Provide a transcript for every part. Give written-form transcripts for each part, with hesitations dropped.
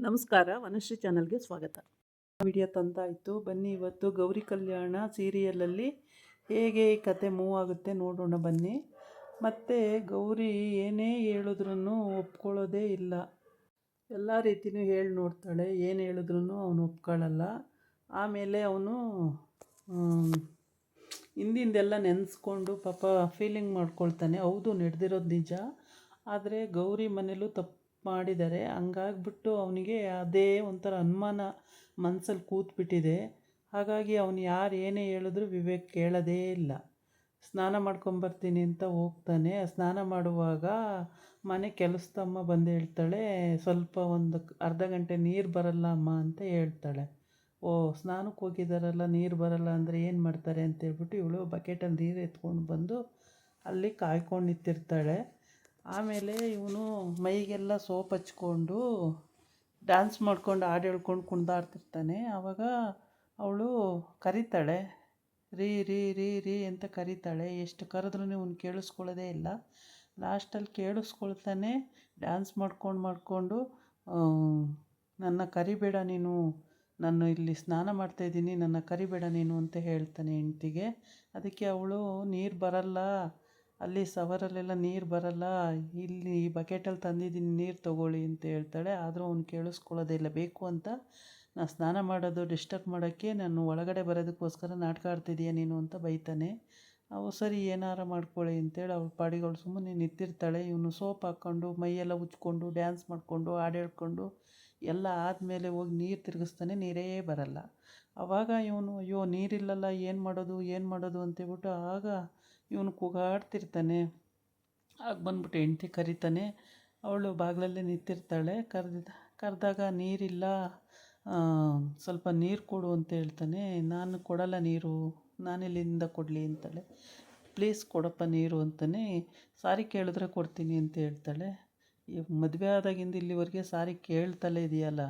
ನಮಸ್ಕಾರ, ವನಶ್ರೀ ಚಾನಲ್ಗೆ ಸ್ವಾಗತ. ವಿಡಿಯೋ ತಂದಾಯಿತು. ಬನ್ನಿ, ಇವತ್ತು ಗೌರಿ ಕಲ್ಯಾಣ ಸೀರಿಯಲಲ್ಲಿ ಹೇಗೆ ಈ ಕತೆ ಮೂವ್ ಆಗುತ್ತೆ ನೋಡೋಣ ಬನ್ನಿ. ಮತ್ತು ಗೌರಿ ಏನೇ ಹೇಳಿದ್ರೂ ಒಪ್ಕೊಳ್ಳೋದೇ ಇಲ್ಲ. ಎಲ್ಲ ರೀತಿಯೂ ಹೇಳಿ ನೋಡ್ತಾಳೆ, ಏನು ಹೇಳಿದ್ರೂ ಅವನು ಒಪ್ಕೊಳ್ಳಲ್ಲ. ಆಮೇಲೆ ಅವನು ಹಿಂದಿಂದೆಲ್ಲ ನೆನೆಸ್ಕೊಂಡು ಪಾಪ ಫೀಲಿಂಗ್ ಮಾಡ್ಕೊಳ್ತಾನೆ. ಹೌದು, ನಡೆದಿರೋದು ನಿಜ, ಆದರೆ ಗೌರಿ ಮನೇಲೂ ತಪ್ಪು ಮಾಡಿದ್ದಾರೆ. ಹಂಗಾಗ್ಬಿಟ್ಟು ಅವನಿಗೆ ಅದೇ ಒಂಥರ ಅನುಮಾನ ಮನಸ್ಸಲ್ಲಿ ಕೂತ್ಬಿಟ್ಟಿದೆ. ಹಾಗಾಗಿ ಅವನು ಯಾರು ಏನೇ ಹೇಳಿದ್ರು ವಿವೇಕ್ ಕೇಳೋದೇ ಇಲ್ಲ. ಸ್ನಾನ ಮಾಡ್ಕೊಂಬರ್ತೀನಿ ಅಂತ ಹೋಗ್ತಾನೆ. ಸ್ನಾನ ಮಾಡುವಾಗ ಮನೆ ಕೆಲಸದಮ್ಮ ಬಂದು ಹೇಳ್ತಾಳೆ, ಸ್ವಲ್ಪ ಒಂದು ಅರ್ಧ ಗಂಟೆ ನೀರು ಬರಲ್ಲ ಅಮ್ಮ ಅಂತ ಹೇಳ್ತಾಳೆ. ಓ, ಸ್ನಾನಕ್ಕೆ ಹೋಗಿದ್ದಾರಲ್ಲ, ನೀರು ಬರಲ್ಲ ಅಂದರೆ ಏನು ಮಾಡ್ತಾರೆ ಅಂತೇಳ್ಬಿಟ್ಟು ಇವಳು ಬಕೆಟಲ್ಲಿ ನೀರು ಎತ್ಕೊಂಡು ಬಂದು ಅಲ್ಲಿ ಕಾಯ್ಕೊಂಡು ನಿಂತಿರ್ತಾಳೆ. ಆಮೇಲೆ ಇವನು ಮೈಗೆಲ್ಲ ಸೋಪ್ ಹಚ್ಕೊಂಡು ಡ್ಯಾನ್ಸ್ ಮಾಡ್ಕೊಂಡು ಹಾಡು ಹೇಳ್ಕೊಂಡು ಕುಣಿದಾಡ್ತಿರ್ತಾನೆ. ಆವಾಗ ಅವಳು ಕರೀತಾಳೆ, ರೀ ರೀ ರೀ ರೀ ಅಂತ ಕರೀತಾಳೆ. ಎಷ್ಟು ಕರೆದ್ರೂ ಇವನು ಕೇಳಿಸ್ಕೊಳ್ಳೋದೇ ಇಲ್ಲ. ಲಾಸ್ಟಲ್ಲಿ ಕೇಳಿಸ್ಕೊಳ್ತಾನೆ. ಡ್ಯಾನ್ಸ್ ಮಾಡ್ಕೊಂಡು ನನ್ನ ಕರಿಬೇಡ ನೀನು, ನಾನು ಇಲ್ಲಿ ಸ್ನಾನ ಮಾಡ್ತಾಯಿದ್ದೀನಿ, ನನ್ನ ಕರಿಬೇಡ ನೀನು ಅಂತ ಹೇಳ್ತಾನೆ ಹೆಂಡ್ತಿಗೆ. ಅದಕ್ಕೆ ಅವಳು, ನೀರು ಬರಲ್ಲ ಅಲ್ಲಿ, ಸವರಲ್ಲೆಲ್ಲ ನೀರು ಬರಲ್ಲ, ಇಲ್ಲಿ ಈ ಬಕೆಟಲ್ಲಿ ತಂದಿದ್ದೀನಿ, ನೀರು ತೊಗೊಳ್ಳಿ ಅಂತ ಹೇಳ್ತಾಳೆ. ಆದರೂ ಅವ್ನು ಕೇಳಿಸ್ಕೊಳ್ಳೋದೇ ಇಲ್ಲ. ಬೇಕು ಅಂತ ನಾನು ಸ್ನಾನ ಮಾಡೋದು ಡಿಸ್ಟರ್ಬ್ ಮಾಡೋಕ್ಕೆ ನಾನು ಒಳಗಡೆ ಬರೋದಕ್ಕೋಸ್ಕರ ನಾಟಕ ಆಡ್ತಿದ್ದೀಯ ನೀನು ಅಂತ ಬೈತಾನೆ. ಅವು ಸರಿ, ಏನಾರ ಮಾಡ್ಕೊಳ್ಳಿ ಅಂತೇಳಿ ಅವಳು ಪಾಡಿಗೆ ಅವಳು ಸುಮ್ಮನೆ ನಿಂತಿರ್ತಾಳೆ. ಇವನು ಸೋಪ್ ಹಾಕ್ಕೊಂಡು ಮೈಯೆಲ್ಲ ಉಜ್ಕೊಂಡು ಡ್ಯಾನ್ಸ್ ಮಾಡಿಕೊಂಡು ಹಾಡು ಹೇಳ್ಕೊಂಡು ಎಲ್ಲ ಆದಮೇಲೆ ಹೋಗಿ ನೀರು ತಿರುಗಿಸ್ತಾನೆ. ನೀರೇ ಬರಲ್ಲ. ಆವಾಗ ಇವನು, ಅಯ್ಯೋ ನೀರಿಲ್ಲಲ್ಲ, ಏನು ಮಾಡೋದು ಅಂತೇಳ್ಬಿಟ್ಟು ಆಗ ಇವನು ಕೂಗಾಡ್ತಿರ್ತಾನೆ. ಆಗ ಬಂದ್ಬಿಟ್ಟು ಹೆಂಡ್ತಿ ಕರೀತಾನೆ. ಅವಳು ಬಾಗಿಲಲ್ಲೇ ನಿಂತಿರ್ತಾಳೆ. ಕರೆದಾಗ ನೀರಿಲ್ಲ, ಸ್ವಲ್ಪ ನೀರು ಕೊಡು ಅಂತ ಹೇಳ್ತಾನೆ. ನಾನು ಕೊಡಲ್ಲ ನೀರು, ನಾನೆಲ್ಲಿಂದ ಕೊಡಲಿ ಅಂತಾಳೆ. ಪ್ಲೀಸ್ ಕೊಡಪ್ಪ ನೀರು ಅಂತಾನೆ. ಸಾರಿ ಕೇಳಿದ್ರೆ ಕೊಡ್ತೀನಿ ಅಂತ ಹೇಳ್ತಾಳೆ. ಮದುವೆ ಆದಾಗಿಂದ ಇಲ್ಲಿವರೆಗೆ ಸಾರಿ ಕೇಳ್ತಲೇ ಇದೆಯಲ್ಲ,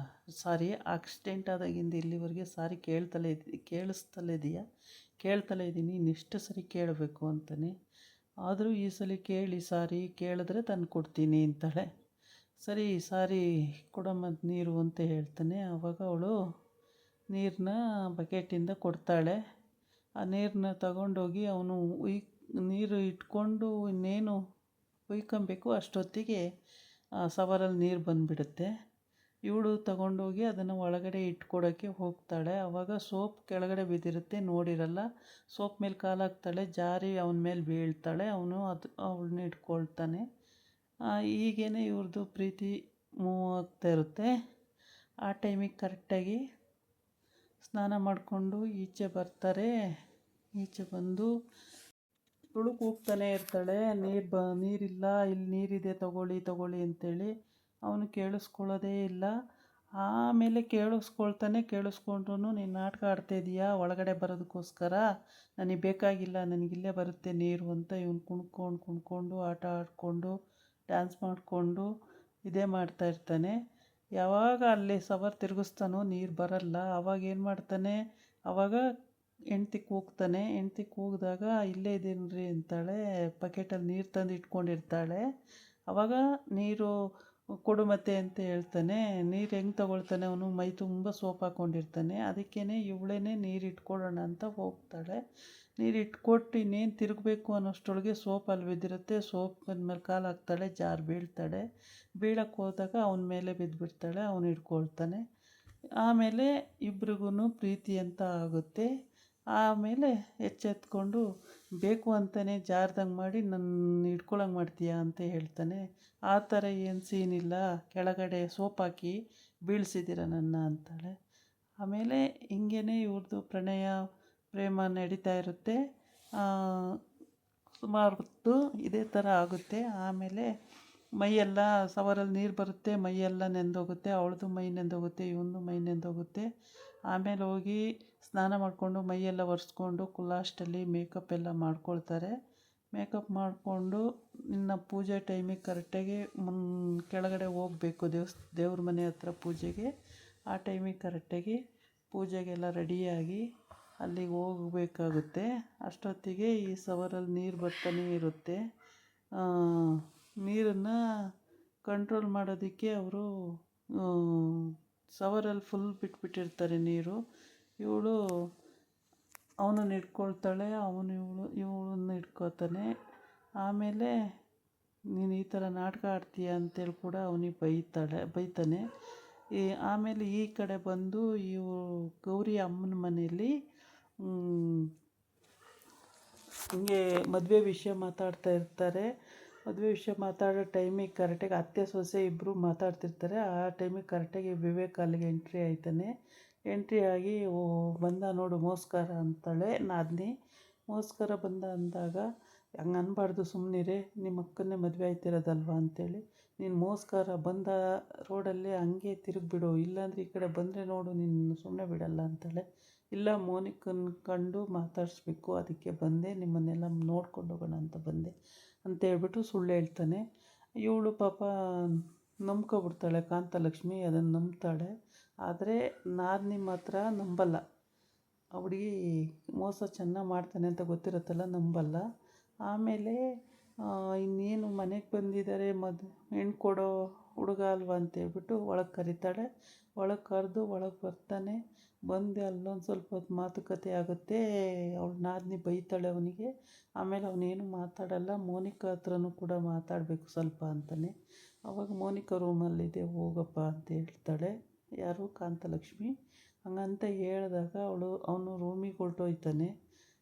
ಸಾರಿ ಆಕ್ಸಿಡೆಂಟ್ ಆದಾಗಿಂದ ಇಲ್ಲಿವರೆಗೆ ಸಾರಿ ಕೇಳಿಸ್ತಲೇ ಇದೆಯಾ? ಕೇಳ್ತಲೇ ಇದ್ದೀನಿ, ಇನ್ನೆಷ್ಟು ಸರಿ ಕೇಳಬೇಕು ಅಂತಾನೆ. ಆದರೂ ಈ ಸಲ ಕೇಳಿ, ಸಾರಿ ಕೇಳಿದ್ರೆ ತಂದು ಕೊಡ್ತೀನಿ ಅಂತಾಳೆ. ಸರಿ, ಸಾರಿ ಕೊಡಮ್ಮ ನೀರು ಅಂತ ಹೇಳ್ತಾನೆ. ಆವಾಗ ಅವಳು ನೀರನ್ನ ಬಕೆಟಿಂದ ಕೊಡ್ತಾಳೆ. ಆ ನೀರನ್ನ ತಗೊಂಡೋಗಿ ಅವನು ನೀರು ಇಟ್ಕೊಂಡು ಇನ್ನೇನು ಉಯ್ಕೊಬೇಕು ಅಷ್ಟೊತ್ತಿಗೆ ಸವರಲ್ಲಿ ನೀರು ಬಂದುಬಿಡುತ್ತೆ. ಇವಳು ತಗೊಂಡೋಗಿ ಅದನ್ನು ಒಳಗಡೆ ಇಟ್ಕೊಡೋಕ್ಕೆ ಹೋಗ್ತಾಳೆ. ಆವಾಗ ಸೋಪ್ ಕೆಳಗಡೆ ಬಿದ್ದಿರುತ್ತೆ, ನೋಡಿರಲ್ಲ. ಸೋಪ್ ಮೇಲೆ ಕಾಲಾಕ್ತಾಳೆ, ಜಾರಿ ಅವನ ಮೇಲೆ ಬೀಳ್ತಾಳೆ. ಅವನು ಅವಳನ್ನ ಇಟ್ಕೊಳ್ತಾನೆ. ಹೀಗೇ ಇವ್ರದ್ದು ಪ್ರೀತಿ ಮೂವ್ ಆಗ್ತಾ ಇರುತ್ತೆ. ಆ ಟೈಮಿಗೆ ಕರೆಕ್ಟಾಗಿ ಸ್ನಾನ ಮಾಡಿಕೊಂಡು ಈಚೆ ಬರ್ತಾರೆ. ಈಚೆ ಬಂದು ಇವಳು ಕೂಗ್ತಾನೆ ಇರ್ತಾಳೆ, ನೀರಿಲ್ಲ, ಇಲ್ಲಿ ನೀರಿದೆ, ತಗೊಳ್ಳಿ ಅಂತೇಳಿ. ಅವನು ಕೇಳಿಸ್ಕೊಳ್ಳೋದೇ ಇಲ್ಲ. ಆಮೇಲೆ ಕೇಳಿಸ್ಕೊಂಡ್ರು, ನೀನು ನಾಟಕ ಆಡ್ತಾಯಿದ್ದೀಯಾ ಒಳಗಡೆ ಬರೋದಕ್ಕೋಸ್ಕರ, ನನಗೆ ಬೇಕಾಗಿಲ್ಲ, ನನಗಿಲ್ಲೇ ಬರುತ್ತೆ ನೀರು ಅಂತ ಇವನು ಕುಣ್ಕೊಂಡು ಆಟ ಆಡಿಕೊಂಡು ಡ್ಯಾನ್ಸ್ ಮಾಡಿಕೊಂಡು ಇದೇ ಮಾಡ್ತಾಯಿರ್ತಾನೆ. ಯಾವಾಗ ಅಲ್ಲಿ ಸವರ್ ತಿರುಗಿಸ್ತಾನೋ ನೀರು ಬರಲ್ಲ. ಆವಾಗ ಏನು ಮಾಡ್ತಾನೆ, ಆವಾಗ ಹೆಂಡ್ತಿ ಕೂಗ್ತಾನೆ. ಹೆಂಡ್ತಿ ಕೂಗಿದಾಗ ಇಲ್ಲೇ ಇದ್ದೀನಿ ರೀ ಅಂತಾಳೆ. ಬಕೆಟಲ್ಲಿ ನೀರು ತಂದು ಇಟ್ಕೊಂಡಿರ್ತಾಳೆ. ಆವಾಗ ನೀರು ಕೊಡು ಮತ್ತೆ ಅಂತ ಹೇಳ್ತಾನೆ. ನೀರು ಹೆಂಗೆ ತಗೊಳ್ತಾನೆ ಅವನು, ಮೈ ತುಂಬ ಸೋಪ್ ಹಾಕ್ಕೊಂಡಿರ್ತಾನೆ. ಅದಕ್ಕೇ ಇವಳೇ ನೀರು ಇಟ್ಕೊಳ್ಳೋಣ ಅಂತ ಹೋಗ್ತಾಳೆ. ನೀರು ಇಟ್ಕೊಟ್ಟು ಇನ್ನೇನು ತಿರುಗಬೇಕು ಅನ್ನೋಷ್ಟರೊಳಗೆ ಸೋಪ್ ಅಲ್ಲಿ ಬಿದ್ದಿರುತ್ತೆ. ಸೋಪ್ ಬಂದಮೇಲೆ ಕಾಲು ಹಾಕ್ತಾಳೆ, ಜಾರು ಬೀಳ್ತಾಳೆ. ಬೀಳಕ್ಕೆ ಹೋದಾಗ ಅವನ ಮೇಲೆ ಬಿದ್ದುಬಿಡ್ತಾಳೆ. ಅವನು ಹಿಡ್ಕೊಳ್ತಾನೆ. ಆಮೇಲೆ ಇಬ್ರಿಗೂ ಪ್ರೀತಿ ಅಂತ ಆಗುತ್ತೆ. ಆಮೇಲೆ ಎಚ್ಚೆತ್ಕೊಂಡು, ಬೇಕು ಅಂತಲೇ ಜಾರ್ದಂಗೆ ಮಾಡಿ ನನ್ನ ಹಿಡ್ಕೊಳಂಗೆ ಮಾಡ್ತೀಯಾ ಅಂತ ಹೇಳ್ತಾನೆ. ಆ ಥರ ಏನು ಸೀನಿಲ್ಲ, ಕೆಳಗಡೆ ಸೋಪ್ ಹಾಕಿ ಬೀಳಿಸಿದ್ದೀರ ನನ್ನ ಅಂತಾಳೆ. ಆಮೇಲೆ ಹಿಂಗೇ ಇವ್ರದ್ದು ಪ್ರೇಮ ನಡೀತಾ ಇರುತ್ತೆ. ಸುಮಾರು ಹೊತ್ತು ಇದೇ ಥರ ಆಗುತ್ತೆ. ಆಮೇಲೆ ಮೈಯೆಲ್ಲ ಸವರಲ್ಲಿ ನೀರು ಬರುತ್ತೆ, ಮೈಯೆಲ್ಲ ನೆಂದೋಗುತ್ತೆ. ಅವಳದು ಮೈ ನೆಂದೋಗುತ್ತೆ, ಇವನದು ಮೈ ನೆಂದೋಗುತ್ತೆ. ಆಮೇಲೆ ಹೋಗಿ ಸ್ನಾನ ಮಾಡಿಕೊಂಡು ಮೈಯೆಲ್ಲ ಒರೆಸ್ಕೊಂಡು ಲಾಸ್ಟಲ್ಲಿ ಮೇಕಪ್ ಎಲ್ಲ ಮಾಡ್ಕೊಳ್ತಾರೆ. ಮೇಕಪ್ ಮಾಡಿಕೊಂಡು ಇನ್ನು ಪೂಜೆ ಟೈಮಿಗೆ ಕರೆಕ್ಟಾಗಿ ಕೆಳಗಡೆ ಹೋಗಬೇಕು ದೇವ್ರ ಮನೆ ಹತ್ರ ಪೂಜೆಗೆ. ಆ ಟೈಮಿಗೆ ಕರೆಕ್ಟಾಗಿ ಪೂಜೆಗೆಲ್ಲ ರೆಡಿಯಾಗಿ ಅಲ್ಲಿಗೆ ಹೋಗಬೇಕಾಗುತ್ತೆ. ಅಷ್ಟೊತ್ತಿಗೆ ಈ ಸವರಲ್ಲಿ ನೀರು ಬರ್ತಾನೆ ಇರುತ್ತೆ. ನೀರನ್ನು ಕಂಟ್ರೋಲ್ ಮಾಡೋದಕ್ಕೆ ಅವರು ಸವರಲ್ಲಿ ಫುಲ್ ಬಿಟ್ಬಿಟ್ಟಿರ್ತಾರೆ ನೀರು. ಇವಳು ಅವನನ್ನು ಹಿಡ್ಕೊಳ್ತಾಳೆ, ಅವನು ಇವಳನ್ನ ಹಿಡ್ಕೊತಾನೆ. ಆಮೇಲೆ ನೀನು ಈ ಥರ ನಾಟಕ ಆಡ್ತೀಯ ಅಂತೇಳಿ ಕೂಡ ಅವನಿಗೆ ಬೈತಾನೆ. ಆಮೇಲೆ ಈ ಕಡೆ ಬಂದು ಗೌರಿ ಅಮ್ಮನ ಮನೆಯಲ್ಲಿ ಹಿಂಗೆ ಮದುವೆ ವಿಷಯ ಮಾತಾಡ್ತಾ ಇರ್ತಾರೆ. ಮದುವೆ ವಿಷಯ ಮಾತಾಡೋ ಟೈಮಿಗೆ ಕರೆಕ್ಟಾಗಿ ಅತ್ತೆ ಸೊಸೆ ಇಬ್ಬರು ಮಾತಾಡ್ತಿರ್ತಾರೆ. ಆ ಟೈಮಿಗೆ ಕರೆಕ್ಟಾಗಿ ವಿವೇಕ್ ಅಲ್ಲಿಗೆ ಎಂಟ್ರಿ ಆಯ್ತಾನೆ. ಎಂಟ್ರಿ ಆಗಿ ಬಂದ ನೋಡು ಮೋಸ್ಕರ ಅಂತಾಳೆ ನಾದಿನಿ. ಮೋಸ್ಕರ ಬಂದ ಅಂದಾಗ ಹಂಗೆ ಅನ್ಬಾರ್ದು, ಸುಮ್ಮನಿರೇ, ನಿಮ್ಮ ಅಕ್ಕನ್ನೇ ಮದುವೆ ಆಯ್ತಿರೋದಲ್ವ ಅಂತೇಳಿ. ನೀನು ಮೋಸ್ಕರ ಬಂದ ರೋಡಲ್ಲಿ ಹಂಗೆ ತಿರುಗಿಬಿಡು, ಇಲ್ಲಾಂದರೆ ಈ ಕಡೆ ಬಂದರೆ ನೋಡು ನಿನ್ನ ಸುಮ್ಮನೆ ಬಿಡಲ್ಲ ಅಂತಾಳೆ. ಇಲ್ಲ, ಮೋನಿಕನ ಕಂಡು ಮಾತಾಡಿಸ್ಬೇಕು, ಅದಕ್ಕೆ ಬಂದೆ, ನಿಮ್ಮನ್ನೆಲ್ಲ ನೋಡ್ಕೊಂಡು ಹೋಗೋಣ ಅಂತ ಬಂದೆ ಅಂತ ಹೇಳ್ಬಿಟ್ಟು ಸುಳ್ಳು ಹೇಳ್ತಾನೆ. ಇವಳು ಪಾಪ ನಂಬ್ಕೊಬಿಡ್ತಾಳೆ, ಕಾಂತಲಕ್ಷ್ಮಿ ಅದನ್ನು ನಂಬ್ತಾಳೆ. ಆದರೆ ನಾದಿನಿ ಮಾತ್ರ ನಂಬಲ್ಲ. ಆ ಹುಡುಗಿ ಮೋಸ ಚೆನ್ನಾಗಿ ಮಾಡ್ತಾನೆ ಅಂತ ಗೊತ್ತಿರುತ್ತಲ್ಲ, ನಂಬಲ್ಲ. ಆಮೇಲೆ ಇನ್ನೇನು ಮನೆಗೆ ಬಂದಿದ್ದಾರೆ, ಹೆಣ್ಣು ಕೊಡೋ ಹುಡುಗ ಅಲ್ವಾ ಅಂತೇಳ್ಬಿಟ್ಟು ಒಳಗೆ ಕರೀತಾಳೆ. ಒಳಗೆ ಕರೆದು ಒಳಗೆ ಬರ್ತಾನೆ. ಬಂದು ಅಲ್ಲೊಂದು ಸ್ವಲ್ಪ ಹೊತ್ತು ಮಾತುಕತೆ ಆಗುತ್ತೆ. ಅವಳು ನಾದಿನಿ ಬೈತಾಳೆ ಅವನಿಗೆ. ಆಮೇಲೆ ಅವನೇನು ಮಾತಾಡಲ್ಲ. ಮೋನಿಕಾ ಹತ್ರನೂ ಕೂಡ ಮಾತಾಡಬೇಕು ಸ್ವಲ್ಪ ಅಂತಾನೆ. ಆವಾಗ ಮೋನಿಕಾ ರೂಮಲ್ಲಿದೆ, ಹೋಗಪ್ಪ ಅಂತ ಹೇಳ್ತಾಳೆ. ಯಾರು? ಕಾಂತಲಕ್ಷ್ಮಿ. ಹಂಗಂತ ಹೇಳಿದಾಗ ಅವನು ರೂಮಿಗೆ ಹೊರಟೋಯ್ತಾನೆ.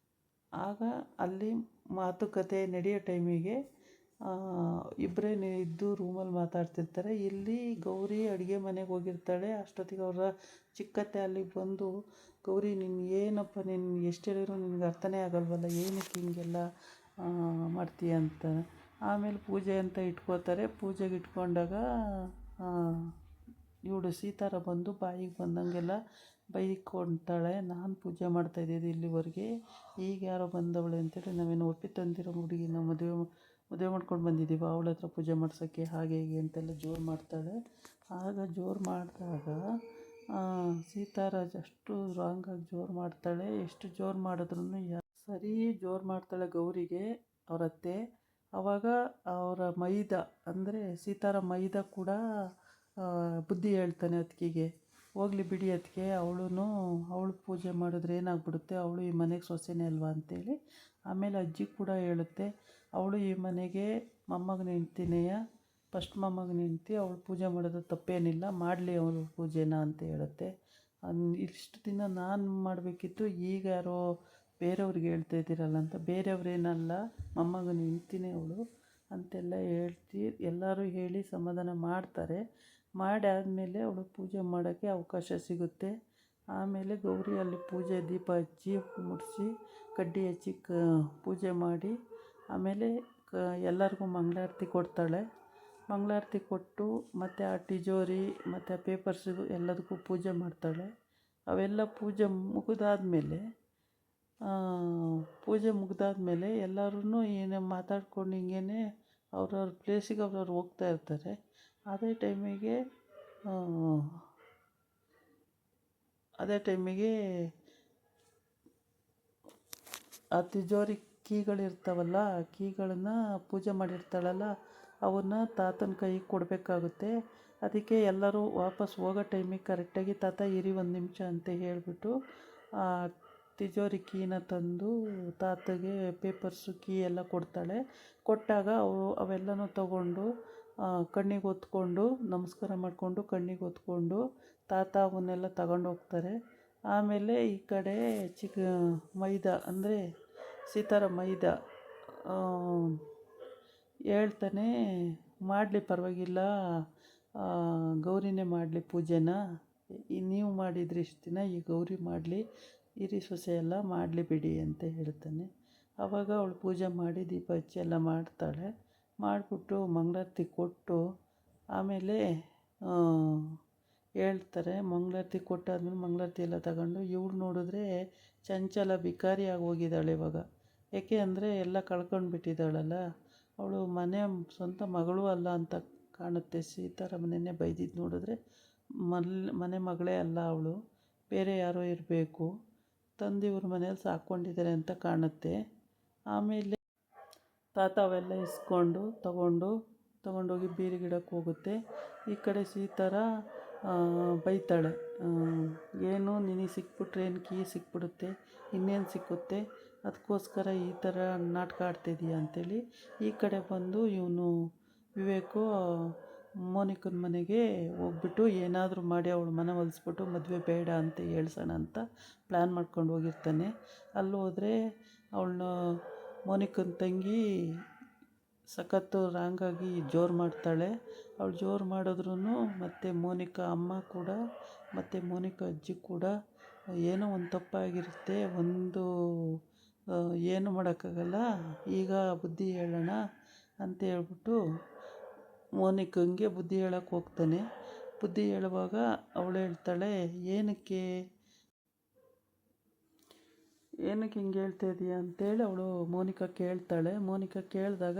ಆಗ ಅಲ್ಲಿ ಮಾತುಕತೆ ನಡೆಯೋ ಟೈಮಿಗೆ ಇಬ್ಬರೇ ಇದ್ದು ರೂಮಲ್ಲಿ ಮಾತಾಡ್ತಿರ್ತಾರೆ. ಇಲ್ಲಿ ಗೌರಿ ಅಡುಗೆ ಮನೆಗೆ ಹೋಗಿರ್ತಾಳೆ. ಅಷ್ಟೊತ್ತಿಗೆ ಅವರ ಚಿಕ್ಕತ್ತೆ ಅಲ್ಲಿಗೆ ಬಂದು, ಗೌರಿ ನೀನು ಏನಪ್ಪ, ನೀನು ಎಷ್ಟು ಹೇಳಿದ್ರು ನಿನಗೆ ಅರ್ಥನೇ ಆಗಲ್ವಲ್ಲ, ಏನಕ್ಕೆ ಹಿಂಗೆಲ್ಲ ಮಾಡ್ತೀಯ ಅಂತ. ಆಮೇಲೆ ಪೂಜೆ ಅಂತ ಇಟ್ಕೋತಾರೆ. ಪೂಜೆಗೆ ಇಟ್ಕೊಂಡಾಗ ಇವಳು ಸೀತಾರ ಬಂದು ಬಾಯಿಗೆ ಬಂದಂಗೆಲ್ಲ ಬೈಕೊಳ್ತಾಳೆ. ನಾನು ಪೂಜೆ ಮಾಡ್ತಾಯಿದ್ದಿದ್ದು ಇಲ್ಲಿವರೆಗೆ, ಈಗ ಯಾರೋ ಬಂದವಳೆ ಅಂತೇಳಿ, ನಾವೇನು ಒಪ್ಪಿ ತಂದಿರೋ ಹುಡುಗಿನ ಮದುವೆ ಮಾಡ್ಕೊಂಡು ಬಂದಿದ್ದೀವಿ, ಅವಳ ಹತ್ರ ಪೂಜೆ ಮಾಡ್ಸೋಕ್ಕೆ ಹಾಗೆ ಹೀಗೆ ಅಂತೆಲ್ಲ ಜೋರು ಮಾಡ್ತಾಳೆ. ಆಗ ಜೋರು ಮಾಡಿದಾಗ ಸೀತಾರಾಜ್ ಅಷ್ಟು ರಾಂಗಾಗಿ ಜೋರು ಮಾಡ್ತಾಳೆ. ಎಷ್ಟು ಜೋರು ಮಾಡಿದ್ರೂ ಸರಿ ಜೋರು ಮಾಡ್ತಾಳೆ ಗೌರಿಗೆ ಅವರತ್ತೆ. ಆವಾಗ ಅವರ ಮೈದ ಅಂದರೆ ಸೀತಾರ ಮೈದ ಕೂಡ ಬುದ್ಧಿ ಹೇಳ್ತಾನೆ ಅತ್ತಿಗೆಗೆ, ಹೋಗಲಿ ಬಿಡಿ ಅತ್ತಿಗೆ, ಅವಳು ಪೂಜೆ ಮಾಡಿದ್ರೆ ಏನಾಗ್ಬಿಡುತ್ತೆ, ಅವಳು ಈ ಮನೆಗೆ ಸೊಸೆನೇ ಅಲ್ವಾ ಅಂತೇಳಿ. ಆಮೇಲೆ ಅಜ್ಜಿ ಕೂಡ ಹೇಳುತ್ತೆ, ಅವಳು ಈ ಮನೆಗೆ ಮೊಮ್ಮಗನ ಹೆಂಡ್ತಿನೆಯ, ಫಸ್ಟ್ ಮೊಮ್ಮಗನ ಹೆಂಡ್ತಿ, ಅವಳು ಪೂಜೆ ಮಾಡೋದು ತಪ್ಪೇನಿಲ್ಲ, ಮಾಡಲಿ ಅವಳು ಪೂಜೆನ ಅಂತ ಹೇಳುತ್ತೆ. ಇಷ್ಟು ದಿನ ನಾನು ಮಾಡಬೇಕಿತ್ತು, ಈಗ ಯಾರೋ ಬೇರೆಯವ್ರಿಗೆ ಹೇಳ್ತಾ ಇದ್ದೀರಲ್ಲ ಅಂತ. ಬೇರೆಯವ್ರೇನಲ್ಲ, ಮೊಮ್ಮಗನ ಹೆಂಡ್ತಿನೇ ಅವಳು ಅಂತೆಲ್ಲ ಎಲ್ಲರೂ ಹೇಳಿ ಸಮಾಧಾನ ಮಾಡ್ತಾರೆ. ಮಾಡಿ ಆದಮೇಲೆ ಅವಳು ಪೂಜೆ ಮಾಡೋಕ್ಕೆ ಅವಕಾಶ ಸಿಗುತ್ತೆ. ಆಮೇಲೆ ಗೌರಿ ಅಲ್ಲಿ ಪೂಜೆ ದೀಪ ಹಚ್ಚಿ ಮುಡಿಸಿ ಕಡ್ಡಿ ಹಚ್ಚಿ ಪೂಜೆ ಮಾಡಿ ಆಮೇಲೆ ಎಲ್ಲರಿಗೂ ಮಂಗಳಾರತಿ ಕೊಡ್ತಾಳೆ. ಮಂಗಳಾರತಿ ಕೊಟ್ಟು ಮತ್ತು ಆ ತಿಜೋರಿ ಮತ್ತು ಆ ಪೇಪರ್ಸಿಗೂ ಎಲ್ಲದಕ್ಕೂ ಪೂಜೆ ಮಾಡ್ತಾಳೆ. ಅವೆಲ್ಲ ಪೂಜೆ ಮುಗಿದಾದ್ಮೇಲೆ ಎಲ್ಲರೂ ಏನೇ ಮಾತಾಡ್ಕೊಂಡು ಹಿಂಗೇ ಅವ್ರವ್ರ ಪ್ಲೇಸಿಗೆ ಅವ್ರವ್ರು ಹೋಗ್ತಾ ಇರ್ತಾರೆ. ಅದೇ ಟೈಮಿಗೆ ಆ ತಿಜೋರಿ ಕೀಗಳಿರ್ತಾವಲ್ಲ, ಆ ಕೀಗಳನ್ನ ಪೂಜೆ ಮಾಡಿರ್ತಾಳಲ್ಲ, ಅವನ್ನ ತಾತನ ಕೈಗೆ ಕೊಡಬೇಕಾಗುತ್ತೆ. ಅದಕ್ಕೆ ಎಲ್ಲರೂ ವಾಪಸ್ ಹೋಗೋ ಟೈಮಿಗೆ ಕರೆಕ್ಟಾಗಿ, ತಾತ ಇರಿ ಒಂದು ನಿಮಿಷ ಅಂತ ಹೇಳಿಬಿಟ್ಟು ಆ ತಿಜೋರಿ ಕೀನ ತಂದು ತಾತಗೆ ಪೇಪರ್ಸು ಕೀ ಎಲ್ಲ ಕೊಡ್ತಾಳೆ. ಕೊಟ್ಟಾಗ ಅವೆಲ್ಲನೂ ತಗೊಂಡು ಕಣ್ಣಿಗೆ ಹೊತ್ಕೊಂಡು ನಮಸ್ಕಾರ ಮಾಡಿಕೊಂಡು ಕಣ್ಣಿಗೆ ಹೊತ್ಕೊಂಡು ತಾತ ಅವನ್ನೆಲ್ಲ ತಗೊಂಡೋಗ್ತಾರೆ. ಆಮೇಲೆ ಈ ಕಡೆ ಮೈದ ಅಂದರೆ ಸೀತಾರ ಮೈದ ಹೇಳ್ತಾನೆ, ಮಾಡಲಿ ಪರವಾಗಿಲ್ಲ, ಗೌರಿನೇ ಮಾಡಲಿ ಪೂಜೆನ, ನೀವು ಮಾಡಿದ್ರಿ ಇಷ್ಟು ದಿನ, ಈ ಗೌರಿ ಮಾಡಲಿ, ಹಿರಿ ಸೊಸೆ ಎಲ್ಲ ಮಾಡಲಿ ಬಿಡಿ ಅಂತ ಹೇಳ್ತಾನೆ. ಆವಾಗ ಅವಳು ಪೂಜೆ ಮಾಡಿ ದೀಪ ಹಚ್ಚಿ ಎಲ್ಲ ಮಾಡ್ತಾಳೆ. ಮಾಡಿಬಿಟ್ಟು ಮಂಗಳಾರತಿ ಕೊಟ್ಟು ಆಮೇಲೆ ಹೇಳ್ತಾರೆ. ಮಂಗಳಾರತಿ ಕೊಟ್ಟಾದ್ಮೇಲೆ ಮಂಗಳಾರತಿ ಎಲ್ಲ ತಗೊಂಡು ಇವಳು ನೋಡಿದ್ರೆ ಚಂಚಲ ಬಿಕಾರಿಯಾಗಿ ಹೋಗಿದ್ದಾಳೆ ಇವಾಗ. ಏಕೆ ಅಂದರೆ ಎಲ್ಲ ಕಳ್ಕೊಂಡು ಬಿಟ್ಟಿದ್ದಾಳಲ್ಲ, ಅವಳು ಸ್ವಂತ ಮಗಳು ಅಲ್ಲ ಅಂತ ಕಾಣುತ್ತೆ. ಸೀತಾರ ಮನೆಯೇ ಬೈದಿದ್ದು ನೋಡಿದ್ರೆ ಮನೆ ಮಗಳೇ ಅಲ್ಲ ಅವಳು, ಬೇರೆ ಯಾರೋ ಇರಬೇಕು, ತಂದಿವ್ರ ಮನೇಲಿ ಸಾಕ್ಕೊಂಡಿದ್ದಾರೆ ಅಂತ ಕಾಣುತ್ತೆ. ಆಮೇಲೆ ತಾತ ಅವೆಲ್ಲ ಇಸ್ಕೊಂಡು ತಗೊಂಡೋಗಿ ಬೀರಿಗಿಡಕ್ಕೆ ಹೋಗುತ್ತೆ. ಈ ಕಡೆ ಸೀತಾರ ಬೈತಾಳೆ. ಏನು ನಿನಗೆ ಸಿಕ್ಬಿಟ್ರೆ ಏನು ಕೀ ಸಿಕ್ಬಿಡುತ್ತೆ, ಇನ್ನೇನು ಸಿಕ್ಕುತ್ತೆ, ಅದಕ್ಕೋಸ್ಕರ ಈ ಥರ ನಾಟಕ ಆಡ್ತಿದೀಯ ಅಂತೇಳಿ ಈ ಕಡೆ ಬಂದು ಇವನು ವಿವೇಕು ಮೋನಿಕನ ಮನೆಗೆ ಹೋಗ್ಬಿಟ್ಟು ಏನಾದರೂ ಮಾಡಿ ಅವಳ ಮನ ಒಲಿಸ್ಬಿಟ್ಟು ಮದುವೆ ಬೇಡ ಅಂತ ಹೇಳ್ಸೋಣ ಅಂತ ಪ್ಲ್ಯಾನ್ ಮಾಡ್ಕೊಂಡು ಹೋಗಿರ್ತಾನೆ. ಅಲ್ಲಿ ಹೋದರೆ ಅವಳನ್ನ ಮೋನಿಕನ ತಂಗಿ ಸಖತ್ತು ರಾಂಗಾಗಿ ಜೋರು ಮಾಡ್ತಾಳೆ. ಅವಳು ಜೋರು ಮಾಡಿದ್ರೂ ಮತ್ತು ಮೋನಿಕಾ ಅಮ್ಮ ಕೂಡ ಮತ್ತು ಮೋನಿಕಾ ಅಜ್ಜಿ ಕೂಡ ಏನೋ ಒಂದು ತಪ್ಪಾಗಿರುತ್ತೆ, ಏನು ಮಾಡೋಕ್ಕಾಗಲ್ಲ, ಈಗ ಬುದ್ಧಿ ಹೇಳೋಣ ಅಂತ ಹೇಳ್ಬಿಟ್ಟು ಮೋನಿಕಂಗೆ ಬುದ್ಧಿ ಹೇಳೋಕ್ಕೆ ಹೋಗ್ತಾನೆ. ಬುದ್ಧಿ ಹೇಳುವಾಗ ಅವಳು ಹೇಳ್ತಾಳೆ, ಏನಕ್ಕೆ ಹಿಂಗೆ ಹೇಳ್ತಾ ಇದೀಯ ಅಂತೇಳಿ ಅವಳು ಮೋನಿಕಾ ಕೇಳ್ತಾಳೆ. ಮೋನಿಕಾ ಕೇಳಿದಾಗ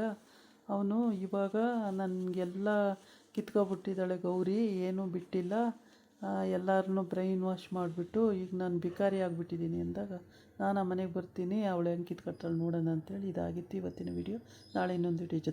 ಅವನು ಇವಾಗ ನನಗೆಲ್ಲ ಕಿತ್ಕೊಬಿಟ್ಟಿದ್ದಾಳೆ ಗೌರಿ, ಏನೂ ಬಿಟ್ಟಿಲ್ಲ, ಎಲ್ಲರನ್ನೂ ಬ್ರೈನ್ ವಾಶ್ ಮಾಡಿಬಿಟ್ಟು ಈಗ ನಾನು ಭಿಕಾರಿ ಆಗಿಬಿಟ್ಟಿದ್ದೀನಿ ಅಂದಾಗ ನಾನು ಆ ಮನೆಗೆ ಬರ್ತೀನಿ, ಅವಳು ಹೆಂಗೆ ಕಿತ್ಕೊಳ್ತಾಳೆ ನೋಡೋಣ ಅಂತೇಳಿ. ಇದಾಗಿತ್ತು ಇವತ್ತಿನ ವಿಡಿಯೋ. ನಾಳೆ ಇನ್ನೊಂದು ವಿಡಿಯೋ ಜೊತೆ